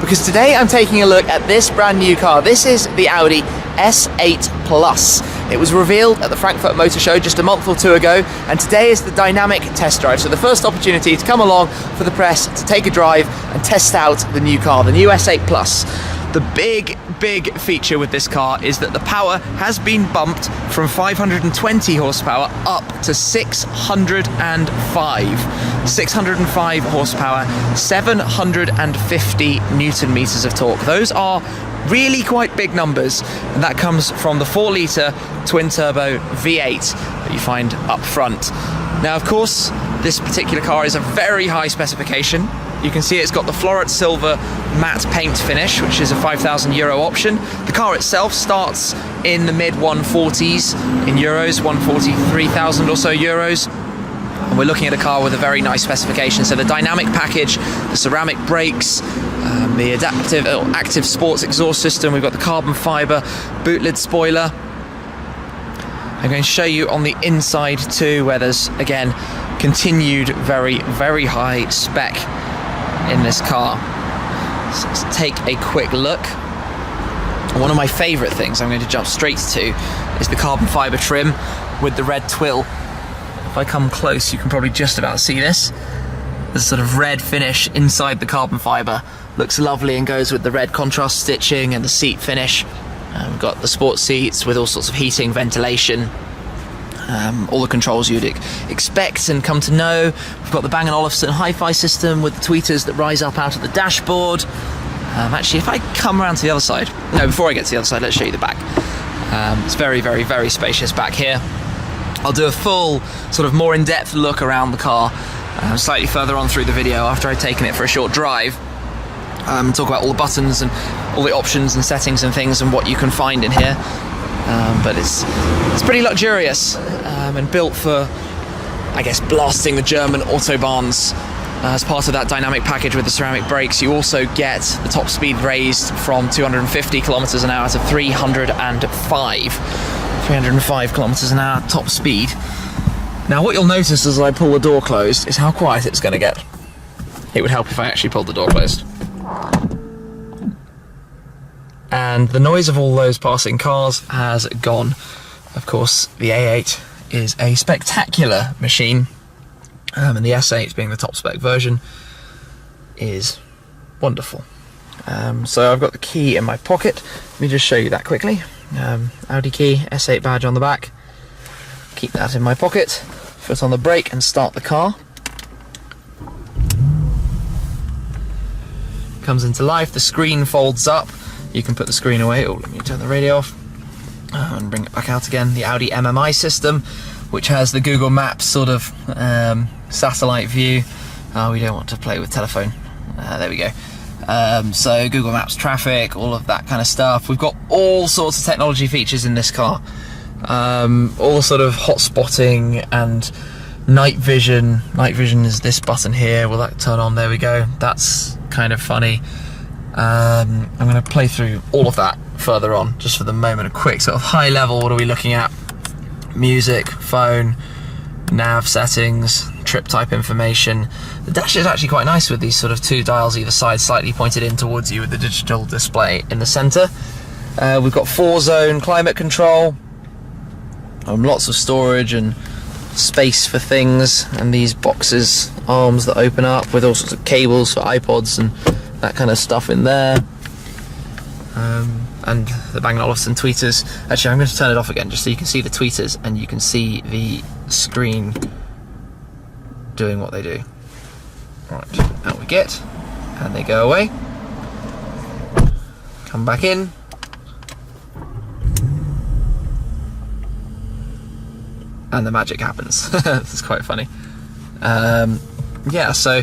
because today I'm taking a look at this brand new car. This is the Audi S8 Plus. It was revealed at the Frankfurt Motor Show just a month or two ago, and today is the dynamic test drive. So the first opportunity to come along for the press to take a drive and test out the new car, the new S8 Plus. The big feature with this car is that the power has been bumped from 520 horsepower up to 605 horsepower, 750 Newton meters of torque. Those are really quite big numbers, and that comes from the 4-litre twin-turbo V8 that you find up front. Now, of course, this particular car is a very high specification. You can see it's got the floret silver matte paint finish, which is a €5,000 option. The car itself starts in the mid 140s in euros, 143,000 or so euros. And we're looking at a car with a very nice specification. So the dynamic package, the ceramic brakes, the active sports exhaust system. We've got the carbon fibre boot lid spoiler. I'm going to show you on the inside too, where there's again continued very high spec in this car. So let's take a quick look. One of my favourite things I'm going to jump straight to is the carbon fibre trim with the red twill. If I come close, you can probably just about see this. The sort of red finish inside the carbon fibre looks lovely and goes with the red contrast stitching and the seat finish. We've got the sports seats with all sorts of heating, ventilation, all the controls you'd expect and come to know. We've got the Bang & Olufsen hi-fi system with the tweeters that rise up out of the dashboard. Actually, if I come around to the other side, no, before I get to the other side, let's show you the back. It's very spacious back here. I'll do a full, sort of more in-depth look around the car slightly further on through the video after I've taken it for a short drive. Talk about all the buttons and all the options and settings and things and what you can find in here. But it's pretty luxurious and built for, I guess, blasting the German autobahns. As part of that dynamic package with the ceramic brakes, you also get the top speed raised from 250 kilometers an hour to 305 kilometers an hour top speed. Now, what you'll notice as I pull the door closed is how quiet it's going to get. It would help if I actually pulled the door closed. And the noise of all those passing cars has gone. Of course, the A8 is a spectacular machine, and the S8, being the top spec version, is wonderful. So I've got the key in my pocket. Let me just show you that quickly. Audi key, S8 badge on the back. Keep that in my pocket. Foot on the brake and start the car. Comes into life. The screen folds up. You can put the screen away. Oh, let me turn the radio off and bring it back out again. The Audi MMI system, which has the Google Maps sort of satellite view. Oh, we don't want to play with telephone. There we go. So Google Maps traffic, all of that kind of stuff. We've got all sorts of technology features in this car. All sort of hot spotting and night vision. Night vision is this button here. Will that turn on? There we go. That's kind of funny. I'm going to play through all of that further on, just for the moment. A quick sort of high level, what are we looking at? Music, phone, nav settings, trip type information. The dash is actually quite nice with these sort of two dials either side, slightly pointed in towards you with the digital display in the centre. We've got 4-zone climate control, lots of storage and space for things, and these boxes, arms that open up with all sorts of cables for iPods and that kind of stuff in there. And the Bang & Olufsen tweeters. Actually, I'm going to turn it off again just so you can see the tweeters and you can see the screen doing what they do. Right, out we get, and they go away. Come back in. And the magic happens. It's quite funny. Yeah, so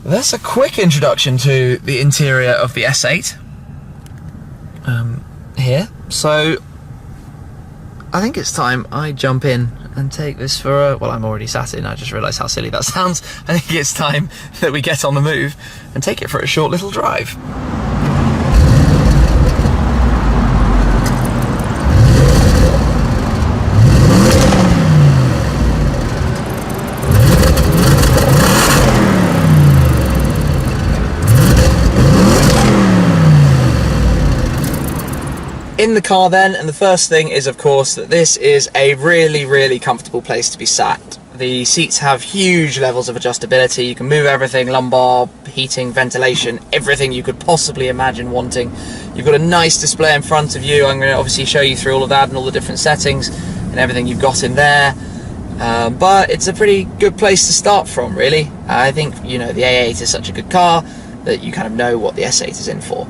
that's a quick introduction to the interior of the S8 here. So I think it's time I jump in and take this for a, well, I'm already sat in, I just realised how silly that sounds. I think it's time that we get on the move and take it for a short little drive. in the car then, and the first thing is of course that this is a really comfortable place to be sat. The seats have huge levels of adjustability. You can move everything, lumbar, heating, ventilation, everything you could possibly imagine wanting. You've got a nice display in front of you. I'm going to obviously show you through all of that and all the different settings and everything you've got in there. But it's a pretty good place to start from, really. I think, you know, the A8 is such a good car that you kind of know what the S8 is in for.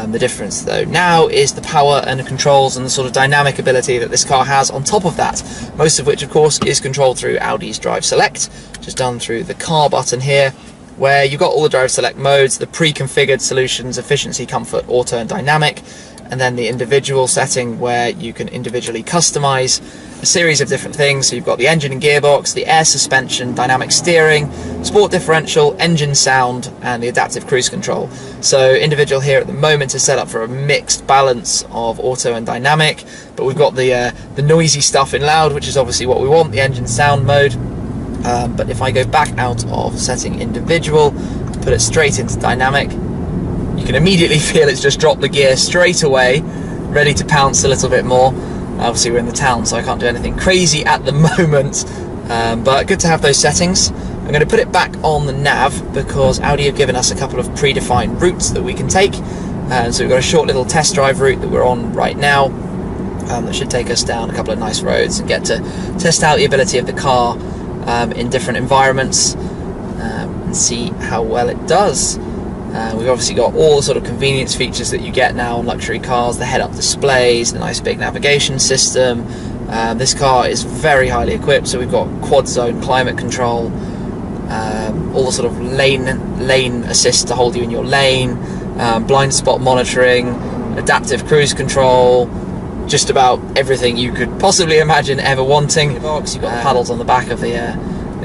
The difference though now is the power and the controls and the sort of dynamic ability that this car has on top of that, most of which of course is controlled through Audi's Drive Select, just done through the car button here, where you've got all the Drive Select modes, the pre-configured solutions, efficiency, comfort, auto and dynamic, and then the individual setting where you can individually customize a series of different things. So you've got the engine and gearbox, the air suspension, dynamic steering, sport differential, engine sound, and the adaptive cruise control. So individual here at the moment is set up for a mixed balance of auto and dynamic, but we've got the noisy stuff in loud, which is obviously what we want, the engine sound mode. But if I go back out of setting individual, put it straight into dynamic, you can immediately feel it's just dropped the gear straight away, ready to pounce a little bit more. Obviously we're in the town, so I can't do anything crazy at the moment, but good to have those settings. I'm going to put it back on the nav because Audi have given us a couple of predefined routes that we can take. So we've got a short little test drive route that we're on right now, that should take us down a couple of nice roads and get to test out the ability of the car in different environments, and see how well it does. We've obviously got all the sort of convenience features that you get now on luxury cars, the head-up displays, the nice big navigation system. This car is very highly equipped, so we've got quad zone climate control, all the sort of lane assist to hold you in your lane, blind spot monitoring, adaptive cruise control, just about everything you could possibly imagine ever wanting. You've got the paddles on the back of the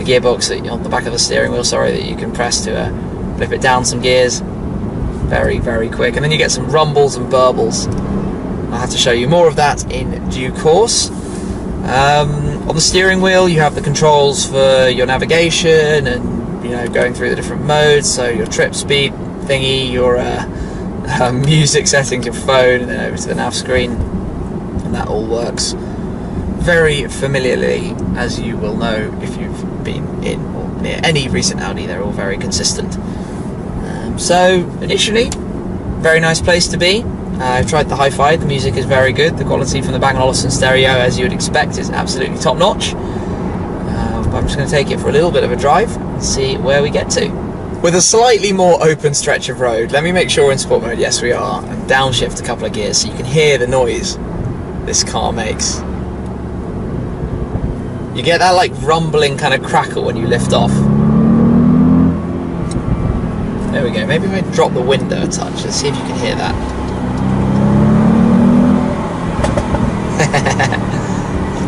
gearbox, on the back of the steering wheel, sorry, that you can press to flip it down some gears. Very quick, and then you get some rumbles and burbles. I'll have to show you more of that in due course. On the steering wheel you have the controls for your navigation and, you know, going through the different modes, so your trip speed thingy, your music settings, your phone, and then over to the nav screen, and that all works very familiarly, as you will know if you've been in or near any recent Audi. They're all very consistent. So initially, very nice place to be. I've tried the hi-fi, the music is very good, the quality from the Bang & Olufsen stereo, as you would expect, is absolutely top notch. But I'm just going to take it for a little bit of a drive and see where we get to. With a slightly more open stretch of road, let me make sure we're in sport mode, yes we are, and downshift a couple of gears so you can hear the noise this car makes. You get that like rumbling kind of crackle when you lift off. There we go, maybe we drop the window a touch, let's see if you can hear that.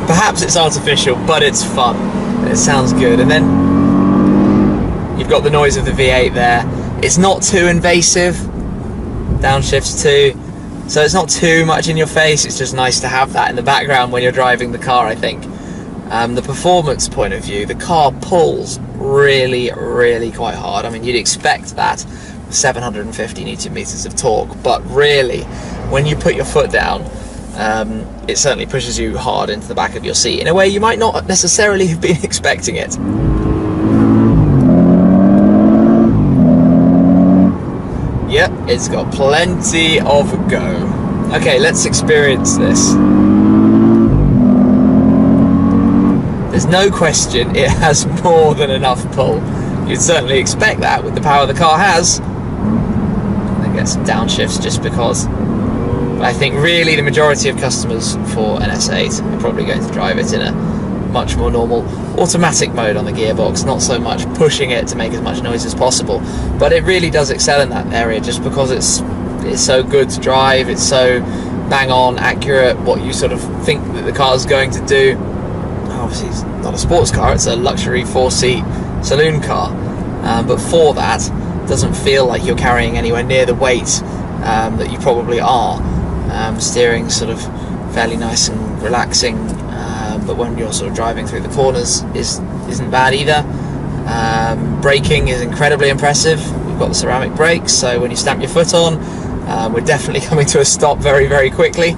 Perhaps it's artificial, but it's fun, and it sounds good. And then you've got the noise of the V8 there. It's not too invasive, downshifts too, so it's not too much in your face. It's just nice to have that in the background when you're driving the car, I think. The performance point of view, the car pulls really quite hard. I mean, you'd expect that, 750 Newton meters of torque, but really, when you put your foot down, it certainly pushes you hard into the back of your seat in a way you might not necessarily have been expecting it. Yep, it's got plenty of go. Okay, let's experience this. There's no question it has more than enough pull. You'd certainly expect that with the power the car has. I get some downshifts just because. But I think really the majority of customers for an S8 are probably going to drive it in a much more normal automatic mode on the gearbox, not so much pushing it to make as much noise as possible. But it really does excel in that area just because it's so good to drive, it's so bang on, accurate, what you sort of think that the car's going to do. Obviously it's not a sports car, it's a luxury 4-seat saloon car, but for that it doesn't feel like you're carrying anywhere near the weight that you probably are. Steering sort of fairly nice and relaxing, but when you're sort of driving through the corners isn't bad either. Braking is incredibly impressive. We've got the ceramic brakes, so when you stamp your foot on, We're definitely coming to a stop very, very quickly.